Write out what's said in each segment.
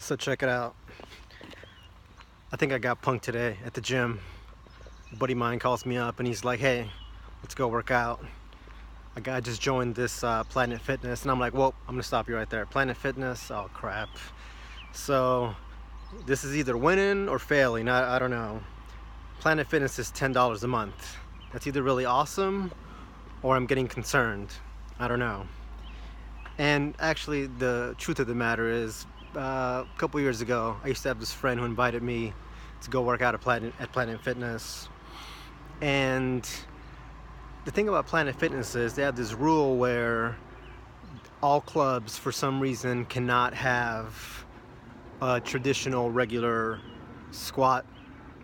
So check it out. I think I got punked today at the gym. A buddy of mine calls me up and he's like, hey, let's go work out. A guy just joined this Planet Fitness, and I'm like, whoa, I'm gonna stop you right there. Planet Fitness, oh crap. So this is either winning or failing, I don't know. Planet Fitness is $10 a month. That's either really awesome or I'm getting concerned. I don't know. And actually, the truth of the matter is, a couple years ago, I used to have this friend who invited me to go work out at Planet Fitness. And the thing about Planet Fitness is they have this rule where all clubs, for some reason, cannot have a traditional, regular squat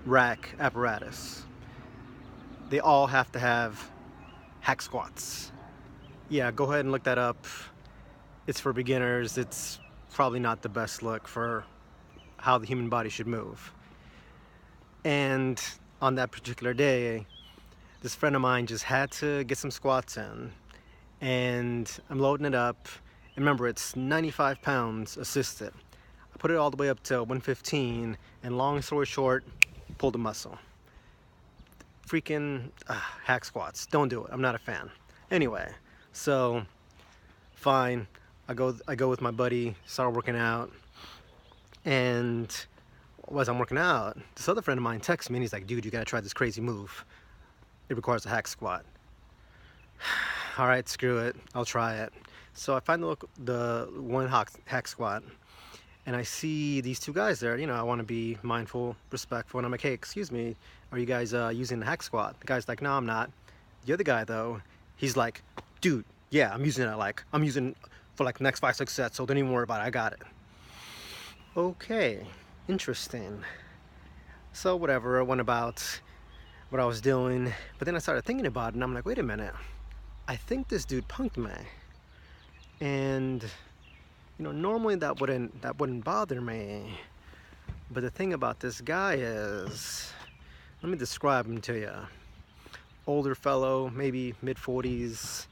rack apparatus. They all have to have hack squats. Yeah, go ahead and look that up. It's for beginners. It's probably not the best look for how the human body should move. And on that particular day, this friend of mine just had to get some squats in, and I'm loading it up. And remember, it's 95 pounds assisted. I put it all the way up to 115, and long story short, pulled a muscle. Freaking hack squats. Don't do it. I'm not a fan. Anyway, so fine. I go with my buddy, start working out, and as I'm working out, this other friend of mine texts me and he's like, dude, you gotta try this crazy move. It requires a hack squat. All right, screw it, I'll try it. So I find the one hack squat, and I see these two guys there. You know, I want to be mindful, respectful, and I'm like, hey, excuse me, are you guys using the hack squat? The guy's like, no, I'm not. The other guy though, he's like, dude, yeah, I'm using it. Like, I'm using for like the next 5-6 sets, so don't even worry about it, I got it. Okay, interesting. So whatever, I went about what I was doing, but then I started thinking about it, and I'm like, wait a minute, I think this dude punked me. And you know, normally that wouldn't bother me, but the thing about this guy is, let me describe him to you. Older fellow, maybe mid-40s.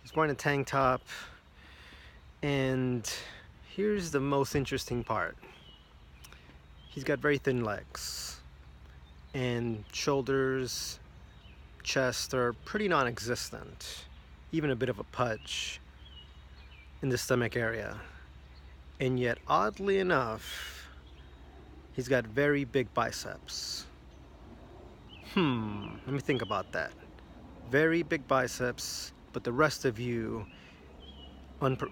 He's wearing a tank top, and here's the most interesting part. He's got very thin legs, and shoulders, chest are pretty non-existent, even a bit of a pudge in the stomach area. And yet, oddly enough, he's got very big biceps. Let me think about that. Very big biceps, but the rest of you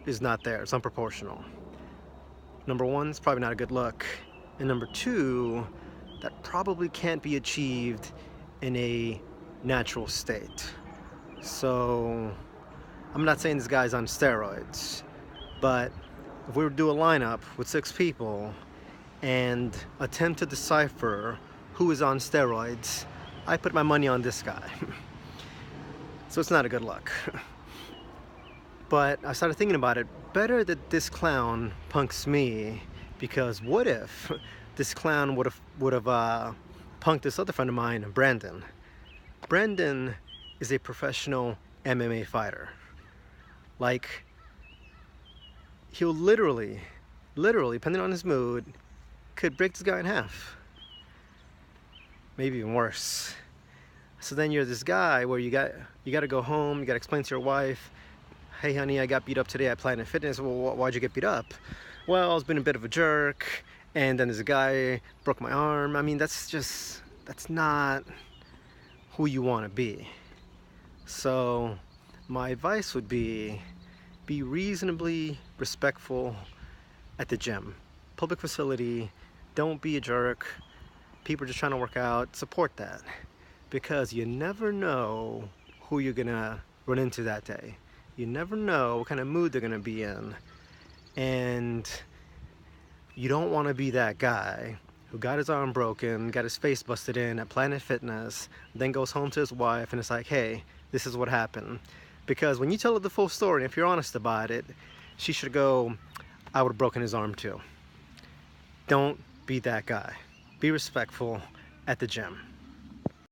is not there. It's unproportional. Number one, it's probably not a good look. And number two, that probably can't be achieved in a natural state. So I'm not saying this guy's on steroids, but if we were to do a lineup with 6 people and attempt to decipher who is on steroids, I put my money on this guy. So it's not a good look. But I started thinking about it. Better that this clown punks me, because what if this clown would have punked this other friend of mine, Brandon. Brandon is a professional MMA fighter. Like, he'll literally, depending on his mood, could break this guy in half. Maybe even worse. So then you're this guy where you got to go home, you got to explain to your wife, hey honey, I got beat up today at Planet Fitness. Well, why'd you get beat up? Well, I was being a bit of a jerk, and then this guy broke my arm. I mean, that's not who you want to be. So my advice would be reasonably respectful at the gym. Public facility, don't be a jerk. People are just trying to work out, support that. Because you never know who you're gonna run into that day. You never know what kind of mood they're gonna be in. And you don't wanna be that guy who got his arm broken, got his face busted in at Planet Fitness, then goes home to his wife and it's like, hey, this is what happened. Because when you tell her the full story, if you're honest about it, she should go, I would have broken his arm too. Don't be that guy. Be respectful at the gym.